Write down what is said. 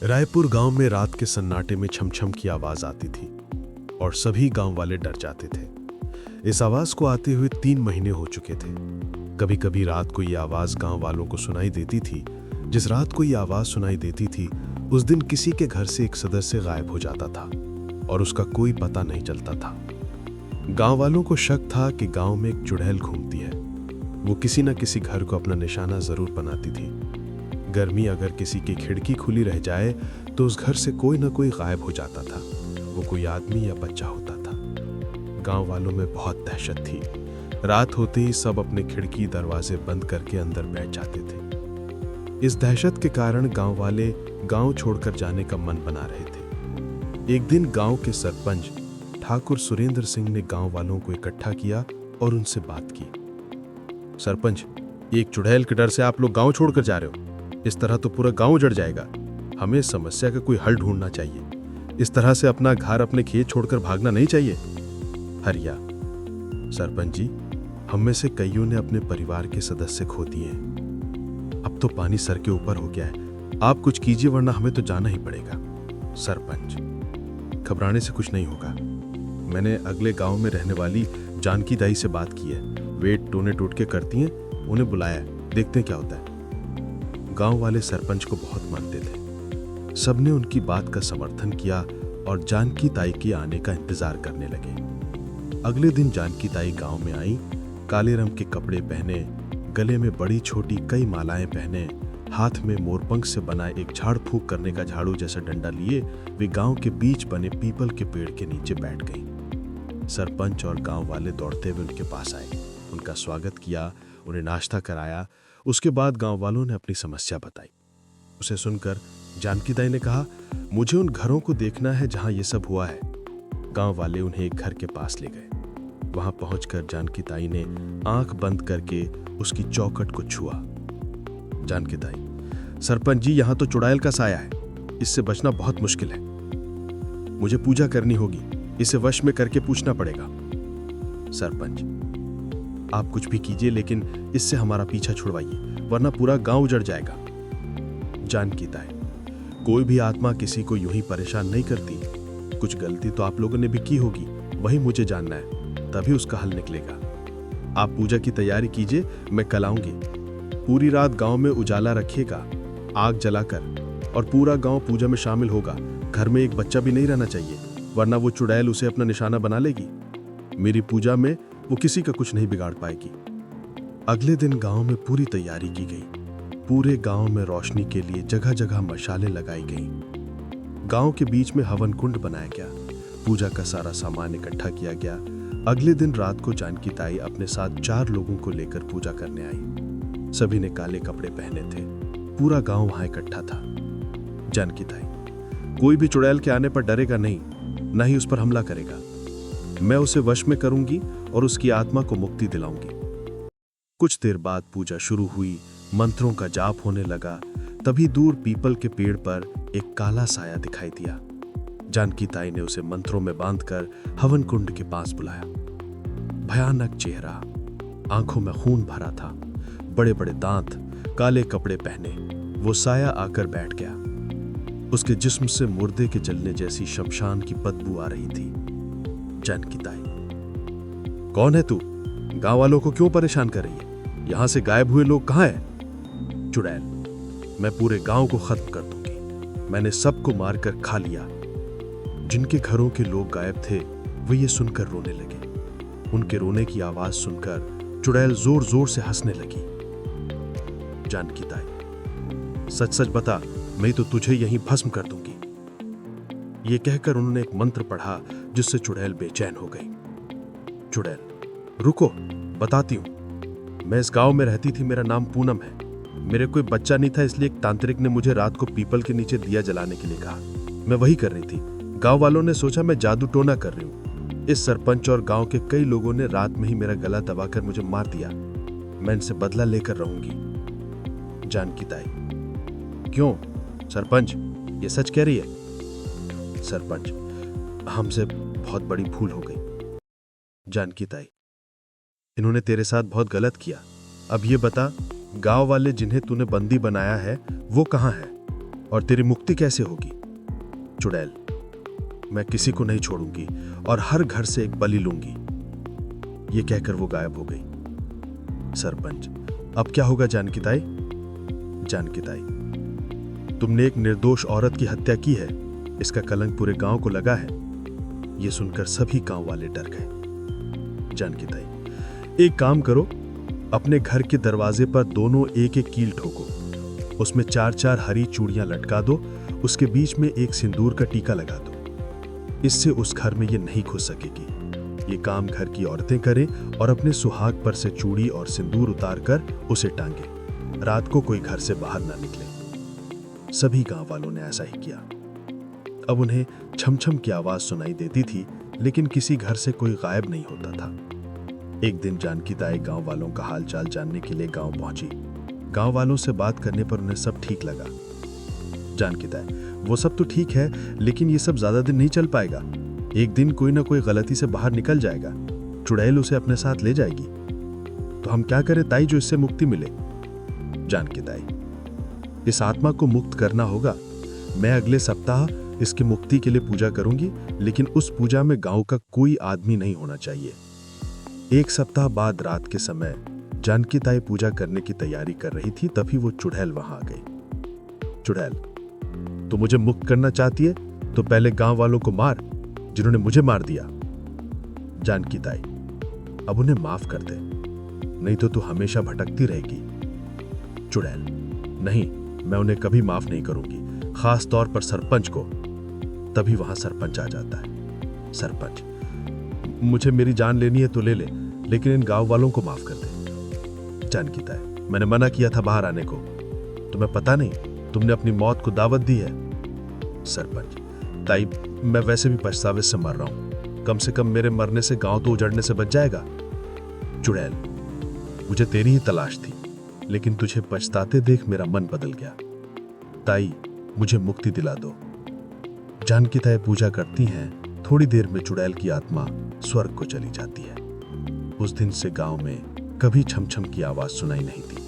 रायपुर गांव में रात के सन्नाटे में छमछम की आवाज आती थी और सभी गांव वाले डर जाते थे। इस आवाज को आते हुए 3 महीने हो चुके थे। कभी कभी रात को ये आवाज गांव वालों को सुनाई देती थी। जिस रात को ये आवाज सुनाई देती थी उस दिन किसी के घर से एक सदस्य गायब हो जाता था और उसका कोई पता नहीं चलता था। गांव वालों को शक था कि गांव में एक चुड़ैल घूमती है। वो किसी न किसी घर को अपना निशाना जरूर बनाती थी। गर्मी अगर किसी की खिड़की खुली रह जाए तो उस घर से कोई ना कोई गायब हो जाता था। वो कोई आदमी या बच्चा होता था। गांव वालों में बहुत दहशत थी। रात होते ही सब अपने खिड़की दरवाजे बंद करके अंदर बैठ जाते थे। इस दहशत के कारण गांव वाले गांव छोड़कर जाने का मन बना रहे थे। एक दिन गांव के सरपंच ठाकुर सुरेंद्र सिंह ने गांव वालों को इकट्ठा किया और उनसे बात की। सरपंच, एक चुड़ैल के डर से आप लोग गांव छोड़कर जा रहे हो। इस तरह तो पूरा गांव उजड़ जाएगा। हमें इस समस्या का कोई हल ढूंढना चाहिए। इस तरह से अपना घर अपने खेत छोड़कर भागना नहीं चाहिए। हरिया, सरपंच जी, हम में से कईयों ने अपने परिवार के सदस्य खो दिए हैं। अब तो पानी सर के ऊपर हो गया है। आप कुछ कीजिए वरना हमें तो जाना ही पड़ेगा। सरपंच, घबराने से कुछ नहीं होगा। मैंने अगले गांव में रहने वाली जानकी दाई से बात की है। वे टोने टोटके करती हैं। उन्हें बुलाया है, देखते हैं क्या होता है। गांव वाले सरपंच को बहुत मानते थे। सबने उनकी बात का समर्थन किया और जानकी ताई के आने का इंतजार करने लगे। अगले दिन जानकी ताई गांव में आई। काले रंग के कपड़े पहने, गले में बड़ी छोटी कई मालाएं पहने, हाथ में मोरपंख से बना एक झाड़ फूंक करने का झाड़ू जैसा डंडा लिए वे गांव के बीच बने पीपल के पेड़ के नीचे बैठ गई। सरपंच और गांव वाले दौड़ते हुए उनके पास आए, उनका स्वागत किया, उन्हें नाश्ता कराया। उसके बाद गांव वालों ने अपनी समस्या बताई। उसे सुनकर जानकी दाई ने कहा, मुझे उन घरों को देखना है जहां ये सब हुआ है। गांव वाले उन्हें एक घर के पास ले गए। वहां पहुंचकर जानकी दाई ने आंख बंद करके उसकी चौखट को छुआ। जानकी दाई, सरपंच जी, यहां तो चुड़ैल का साया है। इससे बचना बहुत मुश्किल है। मुझे पूजा करनी होगी। इसे वश में करके पूछना पड़ेगा। सरपंच, आप कुछ भी कीजिए लेकिन इससे हमारा पीछा छुड़वाइए वरना पूरा गांव उजड़ जाएगा। जानकी दाई, कोई भी आत्मा किसी को यूं ही परेशान नहीं करती। कुछ गलती तो आप लोगों ने भी की होगी, वही मुझे जानना है, तभी उसका हल निकलेगा। आप पूजा की तैयारी कीजिए, मैं कल आऊंगी। पूरी रात गांव में उजाला रखिएगा, आग जलाकर, और पूरा गांव पूजा में शामिल होगा। घर में एक बच्चा भी नहीं रहना चाहिए वरना वो चुड़ैल उसे अपना निशाना बना लेगी। मेरी पूजा में वो किसी का कुछ नहीं बिगाड़ पाएगी। अगले दिन गांव में पूरी तैयारी की गई। पूरे गांव में रोशनी के लिए जगह जगह मशालें लगाई गईं। गांव के बीच में हवन कुंड बनाया गया। पूजा का सारा सामान इकट्ठा किया गया। अगले दिन रात को जानकी ताई अपने साथ 4 लोगों को लेकर पूजा करने आई। सभी ने काले कपड़े पहने थे। पूरा गांव वहां इकट्ठा था। जानकी ताई, कोई भी चुड़ैल के आने पर डरेगा नहीं, न ही उस पर हमला करेगा। मैं उसे वश में करूंगी और उसकी आत्मा को मुक्ति दिलाऊंगी। कुछ देर बाद पूजा शुरू हुई। मंत्रों का जाप होने लगा। तभी दूर पीपल के पेड़ पर एक काला साया दिखाई दिया। जानकी ताई ने उसे मंत्रों में बांधकर हवन कुंड के पास बुलाया। भयानक चेहरा, आंखों में खून भरा था, बड़े बड़े दांत, काले कपड़े पहने वो साया आकर बैठ गया। उसके जिस्म से मुर्दे के जलने जैसी शमशान की बदबू आ रही थी। जानकी ताई, कौन है तू? गांव वालों को क्यों परेशान कर रही है? यहां से गायब हुए लोग कहां हैं? चुड़ैल, मैं पूरे गांव को खत्म कर दूंगी। मैंने सबको मारकर खा लिया। जिनके घरों के लोग गायब थे वे ये सुनकर रोने लगे। उनके रोने की आवाज सुनकर चुड़ैल जोर जोर से हंसने लगी। जानकी ताई, सच सच बता, मैं तो तुझे यहीं भस्म कर दूंगी। ये कहकर उन्होंने एक मंत्र पढ़ा जिससे चुड़ैल बेचैन हो गई। चुड़ैल, रुको, बताती हूं। मैं इस गांव में रहती थी। मेरा नाम पूनम है। मेरे कोई बच्चा नहीं था, इसलिए एक तांत्रिक ने मुझे रात को पीपल के नीचे दिया जलाने के लिए कहा। मैं वही कर रही थी। गांव वालों ने सोचा मैं जादू टोना कर रही हूं। इस सरपंच और गांव के कई लोगों ने रात में ही मेरा गला दबाकर मुझे मार दिया। मैं इनसे बदला लेकर रहूंगी। जानकी ताई, क्यों सरपंच, ये सच कह रही है? सरपंच, हमसे बहुत बड़ी भूल हो गई। जानकी ताई, इन्होंने तेरे साथ बहुत गलत किया। अब ये बता, गांव वाले जिन्हें तूने बंदी बनाया है वो कहाँ है और तेरी मुक्ति कैसे होगी? चुड़ैल, मैं किसी को नहीं छोड़ूंगी और हर घर से एक बलि लूंगी। ये कहकर वो गायब हो गई। सरपंच, अब क्या होगा जानकी ताई? जानकी ताई, तुमने एक निर्दोष औरत की हत्या की है, इसका कलंक पूरे गांव को लगा है। ये सुनकर सभी गांव वाले डर गए। जानकी ताई, एक काम करो, अपने घर के दरवाजे पर दोनों एक एक कील ठोको, उसमें 4-4 हरी चूड़ियां लटका दो, उसके बीच में एक सिंदूर का टीका लगा दो। इससे उस घर में ये नहीं घुस सकेगी। ये काम घर की औरतें करें और अपने सुहाग पर से चूड़ी और सिंदूर उतारकर उसे टांगे। रात को कोई घर से बाहर ना निकले। सभी गांव वालों ने ऐसा ही किया। अब उन्हें छमछम की आवाज सुनाई देती थी, लेकिन किसी घर से कोई गायब नहीं होता था। एक दिन जानकी ताई गांव वालों का हालचाल जानने के लिए गांव पहुंची। गांव वालों से बात करने पर उन्हें सब ठीक लगा। जानकी ताई, वो सब तो ठीक है, लेकिन ये सब ज्यादा दिन नहीं चल पाएगा। एक दिन कोई ना कोई गलती से बाहर निकल जाएगा, चुड़ैल उसे अपने साथ ले जाएगी। तो हम क्या करें ताई जो इससे मुक्ति मिले? जानकी ताई, इस आत्मा को मुक्त करना होगा। मैं अगले सप्ताह इसकी मुक्ति के लिए पूजा करूंगी, लेकिन उस पूजा में गांव का कोई आदमी नहीं होना चाहिए। एक सप्ताह बाद रात के समय जानकी ताई पूजा करने की तैयारी कर रही थी, तभी वो चुड़ैल वहां आ गई। चुड़ैल, तो मुझे मुक्त करना चाहती है तो पहले गांव वालों को मार जिन्होंने मुझे मार दिया। जानकी ताई, अब उन्हें माफ कर दे, नहीं तो तू हमेशा भटकती रहेगी। चुड़ैल, नहीं, मैं उन्हें कभी माफ नहीं करूंगी, खास तौर पर सरपंच को। तभी वहां सरपंच आ जाता है। सरपंच, मुझे मेरी जान लेनी है तो ले ले, लेकिन इन गांव वालों को माफ कर दे। जानकी ताई, मैंने मना किया था बाहर आने को, तुम्हें पता नहीं तुमने अपनी मौत को दावत दी है। सरपंच, ताई, मैं वैसे भी पछतावे से मर रहा हूं, कम से कम मेरे मरने से गांव तो उजड़ने से बच जाएगा। चुड़ैल, मुझे तेरी ही तलाश थी, लेकिन तुझे पछताते देख मेरा मन बदल गया। ताई, मुझे मुक्ति दिला दो। जानकी ताई पूजा करती हैं। थोड़ी देर में चुड़ैल की आत्मा स्वर्ग को चली जाती है। उस दिन से गांव में कभी छमछम की आवाज सुनाई नहीं दी।